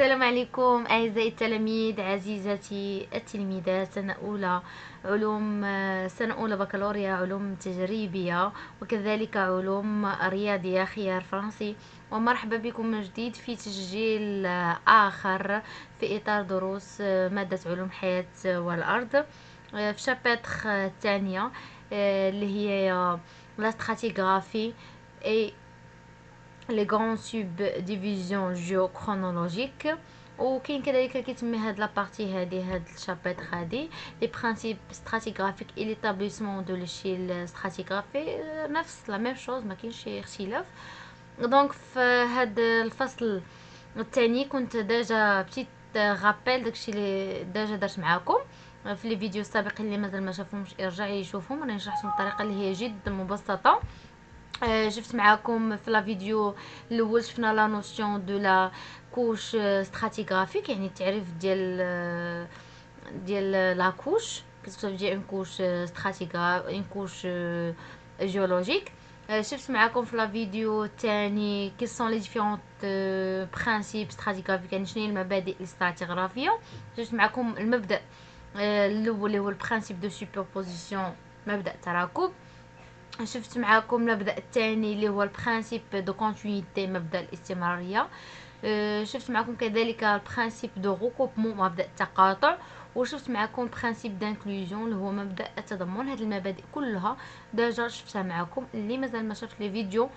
السلام عليكم أعزائي التلاميذ، عزيزتي التلميذات، سنة أولى علوم، سنة أولى بكالوريا علوم تجريبية وكذلك علوم رياضية خيار فرنسي. ومرحبا بكم من جديد في تسجيل آخر في إطار دروس مادة علوم الحياة والأرض في شابتر الثانية اللي هي لا stratigraphie et لي غون سوب ديفيزيون جيوكرونولوجيك. وكاين كذلك كيتسمي هاد لابارتي هاد الشابتر هادي لي برينسيپ ستراتيغرافيك اي ليتابليسمون دو ليشيل ستراتيغرافي، نفس لا ميم شوز، ما كاينش شي اختلاف. دونك في هاد الفصل الثاني كنت ديجا بتيت غابيل داكشي اللي ديجا درت معاكم في لي فيديو السابقين. اللي مازال ما شافهمش ارجع يشوفهم، راني شرحتهم بطريقه اللي هي جد مبسطه. شفت معاكم في لا فيديو الاول شفنا لا نوسيون دو لا كوش ستراتيغرافيك، يعني التعريف ديال لا كوش. كتبت ديال اون كوش ستراتيغراف، اون كوش جيولوجيك. شفت معاكم في لا فيديو الثاني كي سون لي ديفيرونت برينسيپ ستراتيغرافيك، يعني شنو هي المبادئ الاستراتيغرافيه. شفت معاكم المبدا الاول اللي هو البرينسيپ دو سوبربوزيسيون، مبدا التراكب. شفت معاكم المبدا الثاني اللي هو البرينسيپ دو كونتينيتي، مبدا الاستمراريه. شفت معكم كذلك البرينسيپ دو ريكوبمون، مبدا التقاطع. وشفت معكم البرينسيپ دانكلوزيون اللي هو مبدا التضمن. هذه المبادئ كلها ديجا شفتها معكم. اللي مازال ما شاف لي فيديو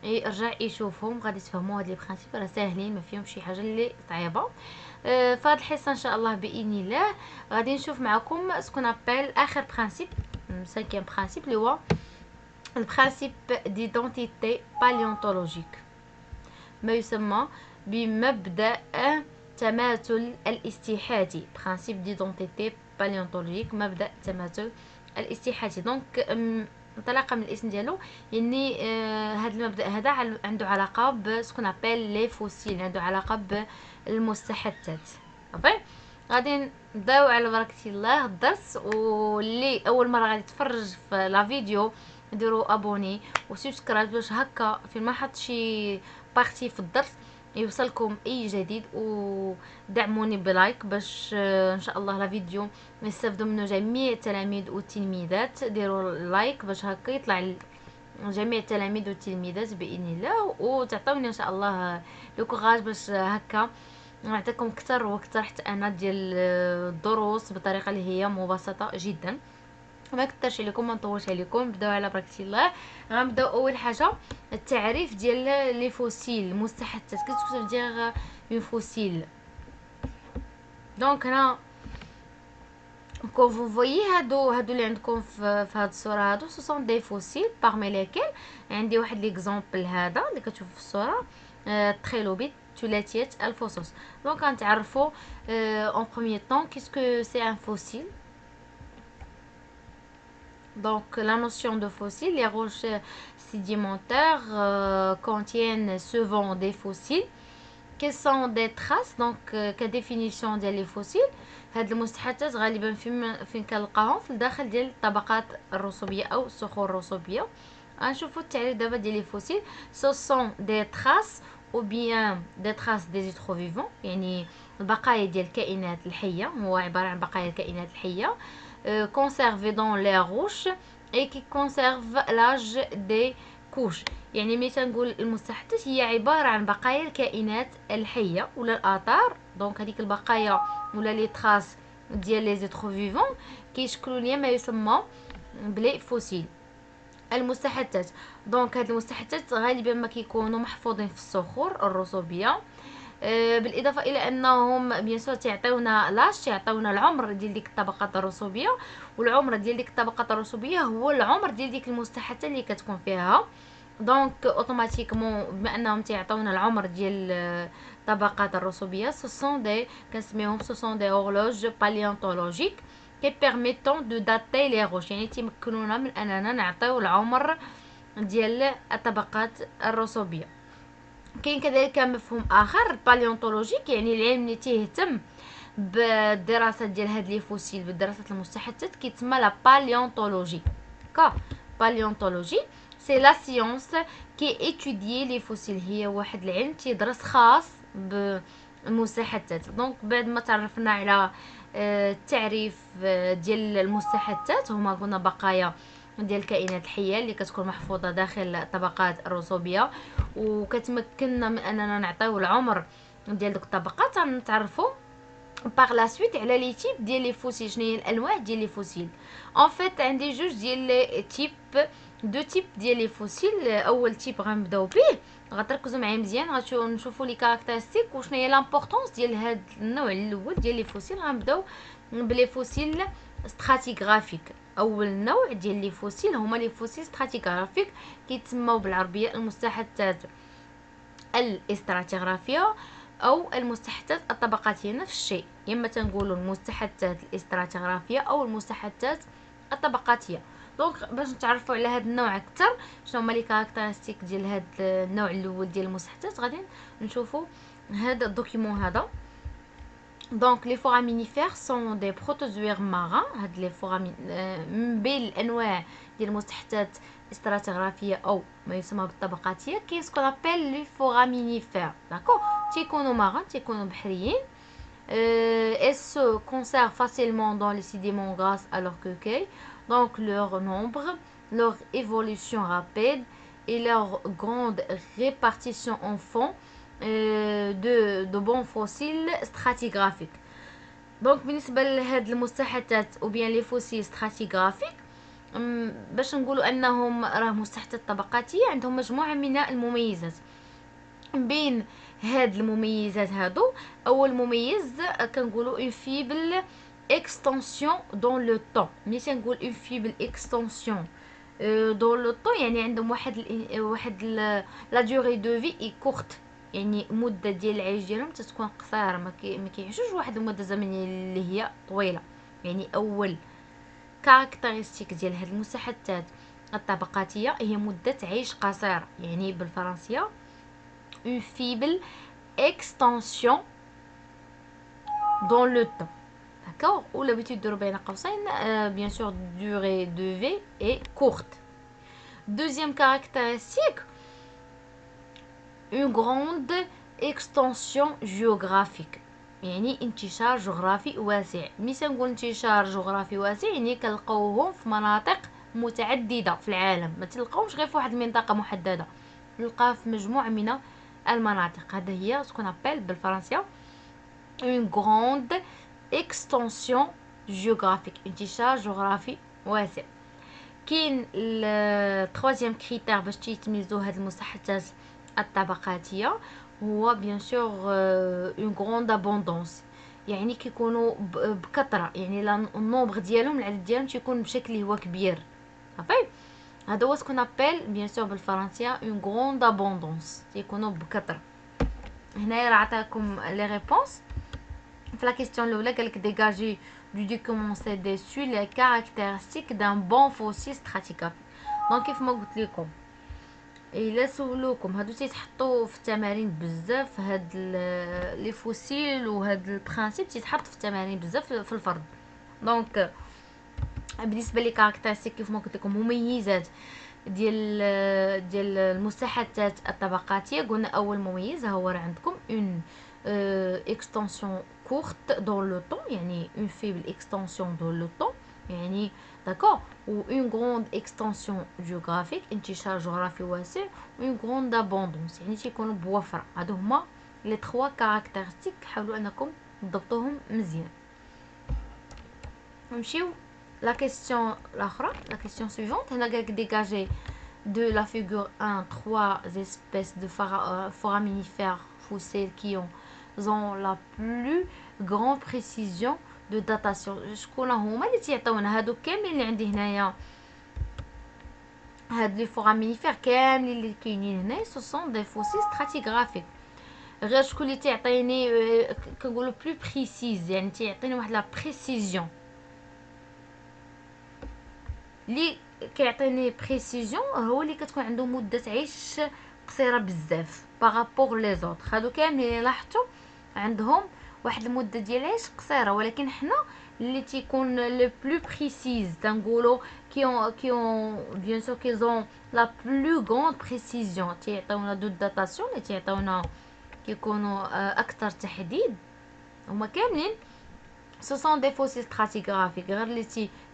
يرجع يشوفهم، غادي تفهموا هاد لي برينسيپ راه ساهلين، ما فيهم شي حاجه اللي صعيبه. فهاد الحصه ان شاء الله باذن الله غادي نشوف معكم سكون ابل اخر برينسيپ، سانكيام برينسيپ، اللي هو البرينسيپ ديدونتيتي باليونتولوجيك، ما يسمى بمبدأ تماثل الاستحاثي. برينسيپ ديدونتيتي باليونتولوجيك، مبدأ تماثل الاستحاثي. دونك انطلاقا من الاسم ديالو، يعني هذا المبدأ هذا عنده علاقة بسكون ابل لي فوسيل، عنده علاقة بالمستحدثات. صافي، غادي نبداو على بركة الله الدرس. واللي اول مره غادي تفرج في لا فيديو ديروا ابوني وسبسكرايب باش هكا فين ما حط شي بارتي في الدرس يوصلكم اي جديد، ودعموني بلايك باش ان شاء الله لا فيديو يستافدوا منه جميع التلاميذ والتلميذات. ديروا لايك باش هكا يطلع جميع التلاميذ والتلميذات باذن الله، وتعطوني ان شاء الله لو كوراج باش هكا نعطيكم اكثر واكثر حتى انا ديال الدروس بطريقه اللي هي مبسطه جدا. ما كثرش عليكم، ما نطولش عليكم، نبداو على بركه الله. غنبداو اول حاجه التعريف ديال لي فوسيل المستحدثات. كتكتب ديال اون فوسيل. دونك هنا كون فو فويي هادو اللي عندكم في هاد الصوره، هادو سو سون دي فوسيل بارمي ليكيل عندي واحد ليكزامبل هذا اللي كتشوف في الصوره، تريلوبيت، ثلاثيه الفصوص. دونك غنتعرفوا اون بروميير طون كيسكو سي ان فوسيل. Donc la notion de fossile, les roches sédimentaires contiennent souvent des fossiles qui sont des traces. Donc كديفينيسيون ديال لي فوسيل، هاد المستحدثات غالبا فين كنلقاهم في الداخل ديال الطبقات الرسوبيه او الصخور الرسوبيه. غنشوفوا التعريف دابا ديال لي فوسيل. سو سون دي تراس او بيان دي تراس دي زيترو فيفون، يعني البقايا ديال الكائنات الحيه، هو عباره عن بقايا الكائنات الحيه conservés dans les roches et qui conservent l'âge des couches. يعني ملي تنقول المستحدث هي عباره عن بقايا الكائنات الحيه ولا الاثار. دونك هذيك البقايا ولا لي تراس ديال لي زيترو فيفون كيشكلوا ليا ما يسمى بلي فوسيل المستحدثات. دونك هاد المستحدثات غالبا ما كيكونوا محفوظين في الصخور الرسوبيه، بالاضافه الى انهم بيان سور تعطيونا لاش، تعطيونا العمر ديال ديك الطبقات الرسوبيه. والعمر ديال ديك الطبقات الرسوبيه هو العمر ديال ديك المستحدثه اللي كتكون فيها. دونك اوتوماتيكمون بما انهم تعطيونا العمر ديال الطبقات الرسوبيه، سوسون دي كنسميهم سوسون دي اورلوج باليونتولوجيك كي بيرميتون دو داتي لي روش، يعني تيمكنونا من اننا نعطيو العمر ديال الطبقات الرسوبيه. كاين كذلك مفهوم اخر الباليونتولوجيك، يعني العلم اللي تيهتم بالدراسه ديال هاد لي فوسيل، بالدراسات المستحدثات، كيتسمى لا باليونتولوجي. كا باليونتولوجي سي لا سيونس كي ايتودي لي فوسيل، هي واحد العلم تيدرس خاص المستحثات. دونك بعد ما تعرفنا على التعريف ديال المستحثات، هما قلنا بقايا ديال الكائنات الحيه اللي كتكون محفوظه داخل الطبقات الرسوبيه، وكتمكننا من اننا نعطيو العمر ديال دوك الطبقات. غنتعرفوا باغ لا سويت على لي تيب ديال لي فوسيل، شنو هي الانواع ديال لي فوسيل. ان فيت عندي جوج ديال لي تيب، دو تيب ديال لي فوسيل. اول تيب غنبداو به، غتركزوا معايا مزيان، غنشوفوا لي كاركتيرستيك وشنو هي لامبورطونس ديال هاد النوع الاول ديال لي فوسيل. غنبداو بلي فوسيل ستراتيغرافيك. اول نوع ديال لي فوسيل هما لي فوسيل ستراتيغرافيك، كيتسموا بالعربيه المستحثات الاستراتيغرافيه او المستحثات الطبقاتيه، نفس الشيء. اما تنقولوا المستحثات الاستراتيغرافيه او المستحثات الطبقاتيه. دونك باش نتعرفوا على هذا النوع اكثر، شنو هما لي كاركتيرستيك ديال هذا النوع الاول ديال المستحثات، غادي نشوفوا هذا الدوكيمون هذا. دونك لي foraminifères sont des protozoaires marins. هاد لي من بين الانواع ديال المستحثات الاستراتيغرافيه او ما يسمى بالطبقاتيه، كاين سكون ابل لي foraminifères. داكو تيكونوا مارين، تيكونوا بحريين. Elles se conservent facilement dans les sédiments grâce à leur coquille. Donc leur nombre, leur évolution rapide et leur grande répartition en font de bons fossiles stratigraphiques. دونك بالنسبه لهاد المستحثات او بيان لي فوسيل ستراتيغرافيك، باش نقولوا انهم راه مستحثات طبقاتيه، عندهم مجموعه من المميزات. بين هاد المميزات هادو، اول مميز كنقولوا اون فيبل اكستنسيون دون لو طون. ملي تنقول اون فيبل اكستنسيون دون لو طون، يعني عندهم واحد لا دوري دو في اي كورت، يعني مده ديال العيش ديالهم تتكون قصيره، ما كيعيشوش واحد المده زمنيه اللي هي طويله. يعني اول كاركتيرستيك ديال هاد المستحثات الطبقاتيه هي مده عيش قصيره، يعني بالفرنسيه une faible extension dans le temps. D'accord? Ou l'habitude de Robin bien sûr, durée de vie est courte. Deuxième caractéristique, une grande extension géographique. يعني انتشار جغرافي واسع. ملي تنقول انتشار جغرافي واسع، يعني كنلقاوهم في مناطق متعدده في العالم، ما تلقاوش غير في واحد المنطقه محدده، تلقاه في مجموعه من المناطق. هذا هي سكون ابل بالفرنسيه une grande extension géographique، انتشار جغرافي واسع. كاين التروازيام كريتير باش تيتميزوا هاد المستحثات الطبقاتيه، هو بيان سور اون غروند ابوندونس، يعني كيكونوا بكثره، يعني النومبر ديالهم، العدد ديالهم تيكون بشكل هو كبير. صافي، هذا هو سكون ابل بيان سور بالفرنسيه اون غروند ابوندونس، تيكونوا بكثره. هنايا راه عطاكم لي ريبونس في لا كيسيون الاولى، قالك ديغاجي du document c'est dessus les caractéristiques d'un bon fossile stratigraphique. دونك كيف ما قلت لكم، الا سولوكم هادو تيتحطوا في التمارين بزاف، هاد لي فوسيل وهاد البرانسيپ تيتحط في التمارين بزاف في الفرض. دونك بالنسبه لي كاركتيرستيك كيف ما قلت لكم، مميزات ديال المستحثات الطبقاتيه. قلنا اول مميز هو راه عندكم اون اكستنسيون كورت دون لو طون، يعني اون فيبل اكستنسيون دون لو طون، يعني داكور، و اون غروند اكستنسيون جيوغرافيك، انتشار جغرافي واسع، و اون غروند ابوندونس، يعني تيكونوا بوفره. هادو هما لي 3 كاركتيرستيك، حاولوا انكم تضبطوهم مزيان. نمشيو la question l'akhra, la question suivante. On a dégagé de la figure 1 3 espèces de foraminifères fossiles qui ont la plus grande précision de datation. شكون هما اللي تيعطيونا هادو كاملين اللي عندي هنايا؟ هاد لي foraminifères كاملين اللي كاينين هنا ce sont des fossiles stratigraphiques. غير شكون اللي تيعطيني كنقولوا بلو بريسيز، يعني تيعطيني واحد لا بريسيزيون اللي كيعطيني بريسيزيون، هو اللي كتكون عنده مده عيش قصيره بزاف بارابور لي زوطر. هادو كاملين اللي لاحظتوا عندهم واحد المده ديال العيش قصيره، ولكن حنا اللي تيكون لو بلو بريسيز تنقولوا كيون بيان سور كيزون لا بلو غروند بريسيزيون، تيعطيونا دو داتاسيون اللي تيعطيونا كيكونوا اكثر تحديد، هما كاملين سو سون دي فوسيل ستراتيغرافيك، غير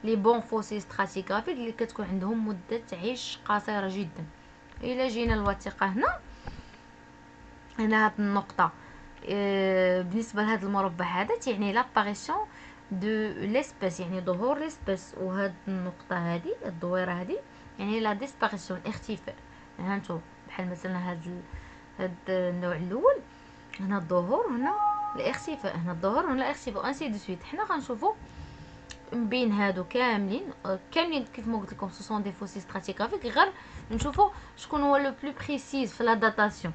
لي بون فوسيل ستراتيغرافيك اللي كتكون عندهم مده عيش قصيره جدا. الى جينا الوثيقه هنا هاد النقطه، بالنسبه لهذا المربع هذا تعني لاباريسيون دو ليسبيس، يعني ظهور ليسبيس. وهاد النقطه هذه الدويره هذه يعني لا ديسباريسيون، اختفاء. هنا نشوف بحال مثلا هاد النوع الاول هنا الظهور، هنا الاختفاء، هنا الظهور، هنا الاختفاء، انسي دو سويت. حنا غنشوفوا من بين هادو كاملين كيف ما قلت لكم سو دي فوسي ستراتيغرافيك، غير نشوفوا شكون هو لو بلو بريسيز في لا داتاسيون.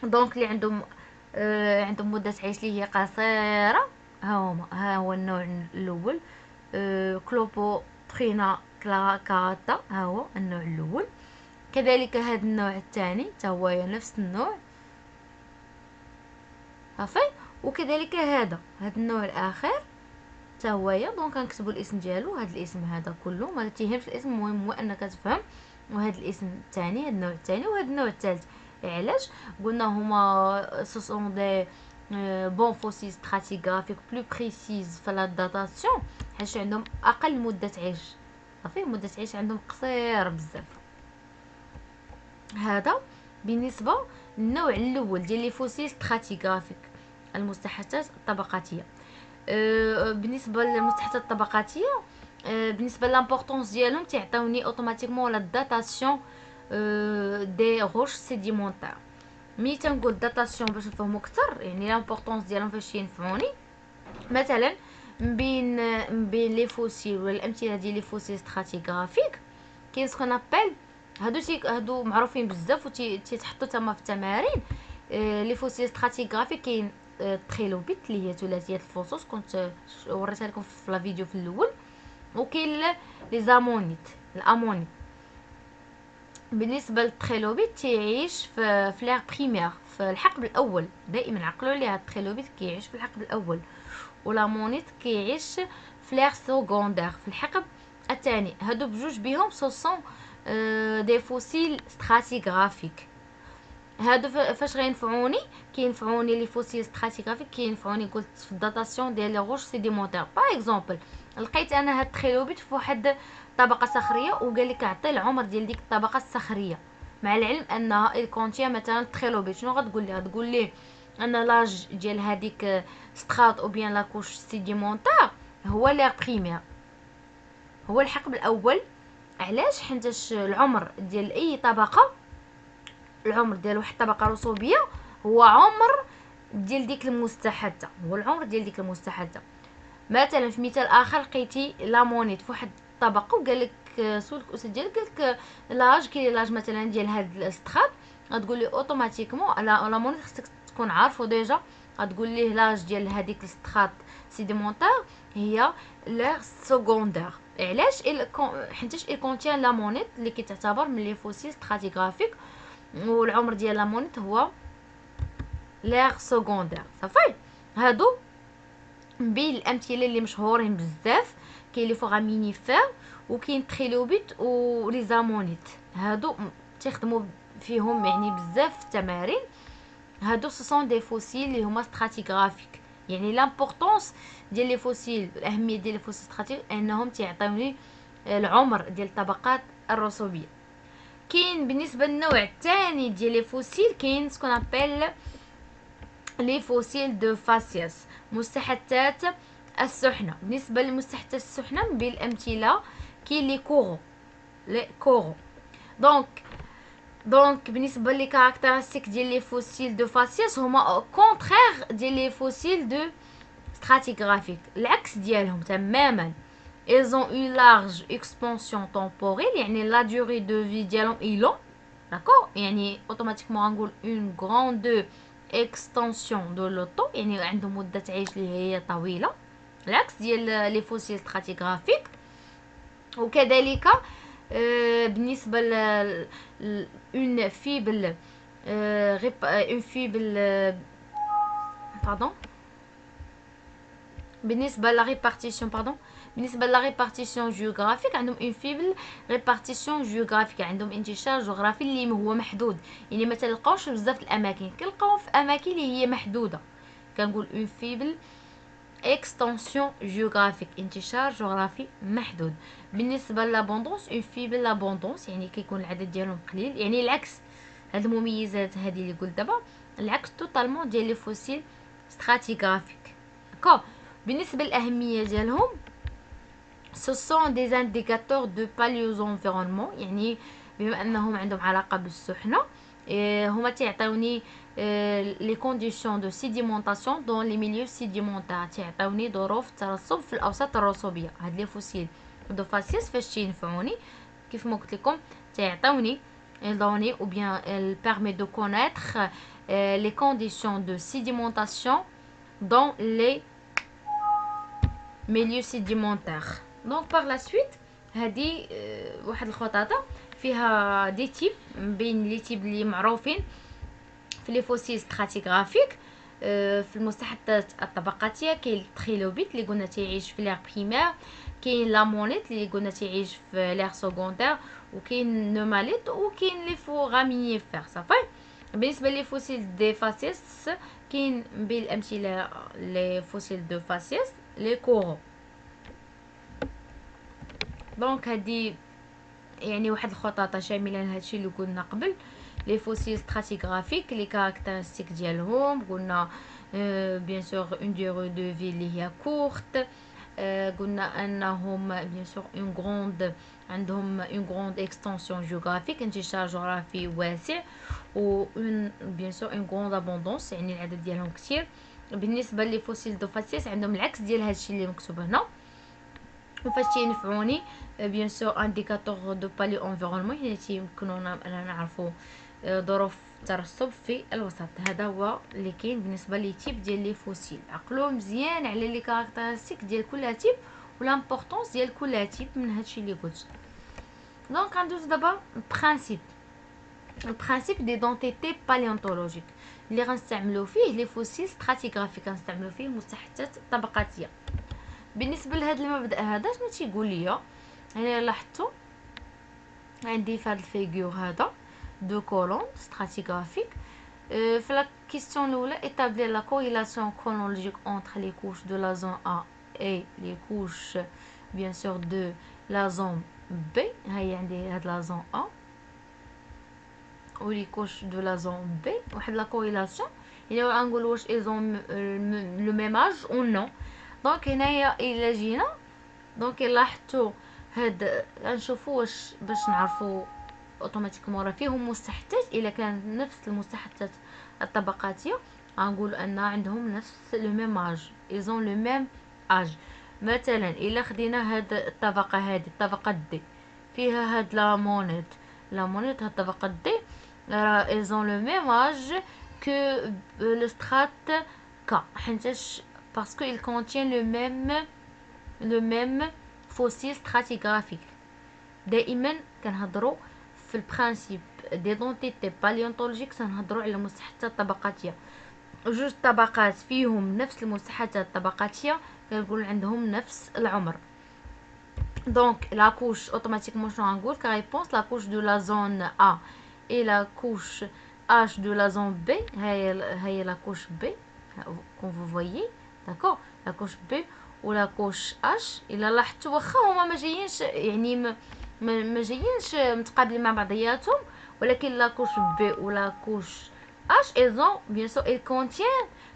دونك اللي عندهم مده عيش اللي هي قصيره، ها هو النوع الاول كلوبو ترينا كلاكاتا، ها هو النوع الاول. كذلك هذا النوع الثاني حتى هو نفس النوع صافي. وكذلك هذا النوع الاخر حتى هويا. دونك غنكتبوا الاسم ديالو، هذا الاسم هذا كله ما تيهمش الاسم، المهم هو انك تفهم. وهذا الاسم الثاني، هذا النوع الثاني، وهذا النوع الثالث. علاش قلنا هما سون دي بون فوسيل ستراتيغرافيك بلو بريسيز في لا داتاسيون، حيت عندهم اقل مده عيش صافي، مده عيش عندهم قصير بزاف. هذا بالنسبه للنوع الاول ديال لي فوسيل ستراتيغرافيك، المستحثات الطبقاتيه. بالنسبه للمستحثات الطبقاتيه، بالنسبه لامبورطونس ديالهم تعطيوني اوتوماتيكمون لا داتاسيون دي روش سيديمونتير. ملي تنقول داتاسيون باش نفهمو اكثر، يعني لامبورطونس ديالهم فاش ينفعوني، مثلا من بين لي فوسيل ولا الامثله ديال لي فوسيل ستراتيغرافيك كاين سكون ابل، هادو معروفين بزاف وتيتحطوا تما في التمارين. لي فوسيل ستراتيغرافيك كاين التريلوبيت اللي هي ثلاثيه الفصوص، كنت وريتها لكم في لا فيديو في الاول. وكاين لي زامونيت، الامونيت. بالنسبه للتريلوبيت تيعيش في لير بريمير، في الحقب الاول. دائما عقلوا ليها التريلوبيت كيعيش في الحقب الاول، ولامونيت كيعيش في لير سكوندير، في الحقب الثاني. هادو بجوج بهم سوسون دي فوسيل ستراتيغرافيك. هادو فاش غينفعوني؟ كينفعوني لي فوسيل ستراتيغرافيك، كينفعوني قلت في الداتاسيون ديال لي روش سيديمونتير. باغ اكزومبل لقيت انا هاد التريلوبيت في واحد طبقه صخريه، وقال لك عطي العمر ديال ديك الطبقه الصخريه، مع العلم انها الكونتيا مثلا التريلوبيت. شنو غتقول ليه؟ غتقول ليه ان لاج ديال هذيك سترات او بيان لاكوش سيديمونتير هو لير بريمير، هو الحقب الاول. علاش؟ حيتاش العمر ديال اي طبقه، العمر ديال واحد الطبقه رسوبيه هو عمر ديال ديك المستحدثه، هو العمر ديال ديك المستحدثه. مثلا في مثال اخر لقيتي لامونيت في واحد الطبقه، وقال لك سولك الاستاذ ديالك قال لك لاج، كاين لاج مثلا ديال هاد السترات، غتقول لي اوتوماتيكمون لامونيت خصك تكون عارفو ديجا، غتقول ليه لاج ديال هذيك السترات سيديمونتير هي لير سكوندير. علاش؟ حيتاش كونتيان لامونيت اللي كيتعتبر من لي فوسيل ستراتيغرافيك، والعمر ديال لامونيت هو لير سكوندير صافي. هادو من بين الامثله اللي مشهورين بزاف، كاين لي فورامينيفير وكاين تريلوبيت ولي زامونيت. هادو تخدموا فيهم يعني بزاف في التمارين. هادو سون دي فوسيل اللي هما ستراتيغرافيك، يعني لامبورطونس ديال لي فوسيل، الاهميه ديال لي فوسيل ستراتيغ انهم تيعطيوني العمر ديال الطبقات الرسوبيه. كاين بالنسبه للنوع الثاني ديال لي فوسيل كاين سكون ابل لي فوسيل دو فاسياس، مستحثات السحنه. بالنسبه للمستحثات السحنه من بين الامثله كاين لي كورو. دونك بالنسبه لي كاركتيرستيك ديال لي فوسيل دو فاسياس هما كونترير ديال لي فوسيل دو ستراتيغرافيك، العكس ديالهم تماما. ils ont une large expansion temporelle، يعني la durée de vie ديالهم est long، d'accord، يعني اوتوماتيكمون غنقول une grande extension de le temps، يعني عندهم مدة عيش اللي هي طويلة، العكس ديال لي فوسيل ستراتيغرافيك. وكذلك بالنسبة ل une faible pardon، بالنسبة لا ريبارتيسيون بالنسبه لا ريبارتيسيون جيوغرافيك عندهم اون فيبل ريبارتيسيون جيوغرافيك، عندهم انتشار جغرافي اللي هو محدود، يعني ما تلقاوش بزاف الاماكن، كنلقاو في اماكن اللي هي محدوده، كنقول اون فيبل اكستنسيون جيوغرافيك، انتشار جغرافي محدود. بالنسبه لابوندونس اون فيبل لابوندونس، يعني كيكون العدد ديالهم قليل، يعني العكس. هاد المميزات هذه اللي قلت دابا العكس توتالمون ديال لي فوسيل ستراتيغرافيك. داكوغ. بالنسبه للاهميه ديالهم ce sont des indicateurs de paléoenvironnement، يعني بما انهم عندهم علاقه بالسحنه هما تيعطيوني لي كونديسيون دو سيديمونطاسيون دون لي ميليو سيديمونتار، تيعطيوني ظروف الترسب في الاوساط الرسوبيه. هاد لي فوسيل دو فاسيس فاش تينفعوني كيف ما قلت لكم تيعطيوني دوني ou bien elle permet de connaître les conditions de sédimentation dans les milieux sédimentaires. Donc par la suite هذه واحد الخطاطه فيها دي تيب بين لي تيب اللي معروفين في لي فوسيل ستراتيغرافيك. في المستحدثات الطبقاتيه كاين التريلوبيت اللي قلنا تيعيش في لير بريمير، كاين لامونيت اللي قلنا تيعيش في لير سكوندير، وكاين نوماليت، وكاين لي فورامينيفير. صافي. بالنسبه لي فوسيل دي فاسيس كاين بين الامثله لي فوسيل دو فاسيس لي كورو. دونك هادي يعني واحد الخطاطه شامله لهادشي اللي قلنا قبل. لي فوسيل ستراتيغرافيك لي كاركتيرستيك ديالهم قلنا بيان سور اون ديوري دو في اللي هي كورت، قلنا انهم بيان سور اون غروند عندهم اون غروند اكستنسيون جيوغرافيك، انتشار جغرافي واسع، و اون بيان سور اون غروند ابوندونس يعني العدد ديالهم كثير. بالنسبه لي فوسيل دو فاسيس عندهم العكس ديال هادشي اللي مكتوب هنا. وفاش تينفعوني بيان سور انديكاتور دو بالي انفيرونمون، يعني تيمكنونا اننا نعرفوا ظروف الترسب في الوسط. هذا هو اللي كاين بالنسبه لي تيب ديال لي فوسيل. عقلوا مزيان على لي كاركتيرستيك ديال كل تيب والامبورطونس ديال كل تيب من هادشي اللي قلت. دونك غندوز دابا البرانسيپ دي دونتيتي باليونتولوجيك اللي غنستعملوا فيه لي فوسيل ستراتيغرافيك، غنستعملوا فيه المستحدثات الطبقاتيه. بالنسبه لهذا المبدا هذا شنو تيقول ليا؟ يعني لاحظتوا عندي في هذا الفيغور هذا دو كولون ستراتيغرافيك. في لا كيسيون الاولى établir la corrélation chronologique entre les couches de la zone A et les couches bien sûr de la zone B. هاي عندي هاد لا زون A و لي كوش دو لا زون B، واحد لا كوريلاسيون يعني غنقول واش ils ont le même âge ou non. دونك هنايا الا جينا دونك لاحظتوا هاد غنشوفوا واش باش نعرفوا اوتوماتيكمون راه فيهم مستحدث. الا كان نفس المستحدثات الطبقاتيه غنقول ان عندهم نفس لو ميم اج، ايزون لو ميم اج. مثلا الا خدينا هاد الطبقه هذه الطبقه دي فيها هاد لا مونيت هاد الطبقه دي راه ايزون لو ميم اج كو لو سترات كا، حيتاش باسكو il contient le même fossile stratigraphique. دائما كنهضروا في البرانسيب دي دونتيتي باليونتولوجيك تنهضروا على المستحدثات الطبقاتيه. جوج طبقات فيهم نفس المستحدثات الطبقاتيه كنقول عندهم نفس العمر. دونك لا كوش اوتوماتيكمون شنو غنقول كريبونس لا كوش دو لا زون ا اي لا كوش اش دو لا زون بي. هاي لا كوش بي كون فو فويي داكور، لا كوش بي ولا كوش اش. الا لاحظتوا واخا هما ما جايينش يعني ما جايينش متقابلين مع بعضياتهم، ولكن لا كوش بي ولا كوش اش ايزون بيان سور il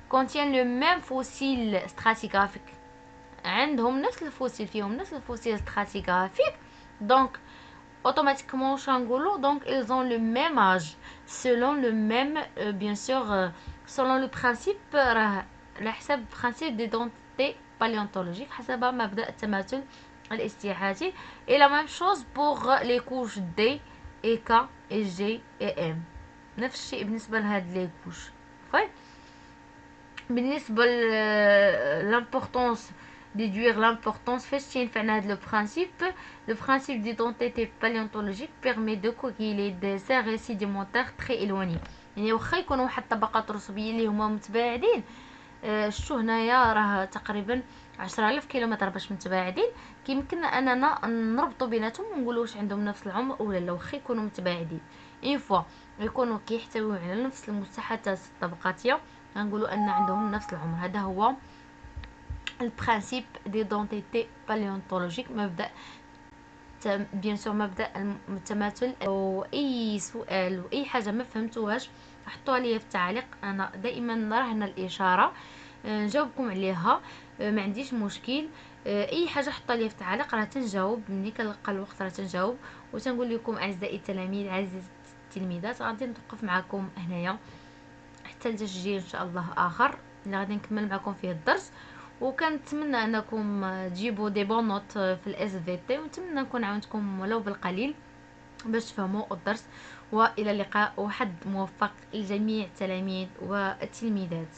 contient le même fossile stratigraphique، عندهم نفس الفوسيل فيهم نفس الفوسيل stratigraphique. دونك automatiquement شنقولوا دونك ils ont le même âge selon le même bien sûr selon le principe راه على حسب principe d'identité paléontologique، حسب مبدأ التماثل الاستيحاثي. et la même chose pour les couches D et K et G et M، نفس الشيء بالنسبة لهاد لي كوش. بالنسبة l'importance déduire l'importance فاش تينفعنا هاد le principe d'identité paléontologique permet de corréler des aires sédimentaires très éloignées. يعني واخا يكونوا واحد الطبقات رسوبيه اللي هما متباعدين، شتو هنايا راه تقريبا 10,000 كيلومتر باش متباعدين، كيمكن اننا نربطوا بيناتهم ونقولوا واش عندهم نفس العمر ولا لا، واخا يكونوا متباعدين. اون فوا يكونوا كيحتويو على نفس المساحات الطبقاتيه، غنقولوا ان عندهم نفس العمر. هذا هو البرانسيپ ديدونتيتي باليونتولوجيك، مبدا بيان سور مبدا التماثل. واي سؤال واي حاجه ما فهمتوهاش حطوها لي في التعليق، انا دائما راهن الاشاره نجاوبكم عليها، ما عنديش مشكل. اي حاجه حطها لي في التعليق راه تنجاوب، ملي كنلقى الوقت راه تنجاوب. وتنقول لكم اعزائي التلاميذ اعزائي التلميذات، غادي نتوقف معكم هنايا حتى لتسجيل ان شاء الله اخر اللي غادي نكمل معكم فيه الدرس. وكنتمنى انكم تجيبوا دي بون نوت في الاس في تي، ونتمنى نكون عاونتكم ولو بالقليل باش تفهموا الدرس. والى اللقاء، وحد موفق لجميع التلاميذ والتلميذات.